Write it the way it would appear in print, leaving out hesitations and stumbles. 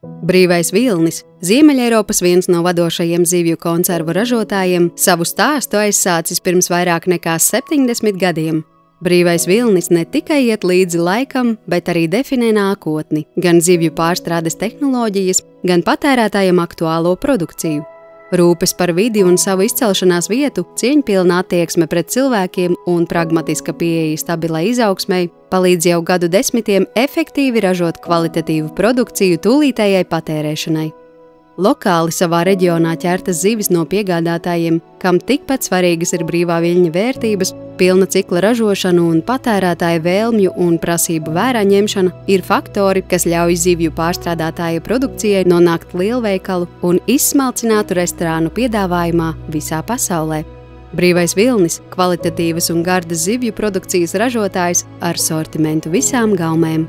Brīvais Vilnis, Ziemeļeiropas viens no vadošajiem zivju konservu ražotājiem, savu stāstu aizsācis pirms vairāk nekā 70 gadiem. Brīvais Vilnis ne tikai iet līdzi laikam, bet arī definē nākotni, gan zivju pārstrādes tehnoloģijas, gan patērētājiem aktuālo produkciju. Rūpes par vidi un savu izcelšanās vietu, cieņpilna attieksme pret cilvēkiem un pragmatiska pieeja stabilai izaugsmei palīdz jau gadu desmitiem efektīvi ražot kvalitatīvu produkciju tūlītējai patērēšanai. Lokāli savā reģionā ķertas zivis no piegādātājiem, kam tikpat svarīgas ir brīvā viļņa vērtības, pilna cikla ražošana un patērētāja vēlmju un prasību vērā ņemšana ir faktori, kas ļauj zivju pārstrādātāja produkcijai nonākt lielveikalu un izsmalcinātu restorānu piedāvājumā visā pasaulē. Brīvais Vilnis – kvalitatīvas un gardas zivju produkcijas ražotājs ar sortimentu visām gaumēm.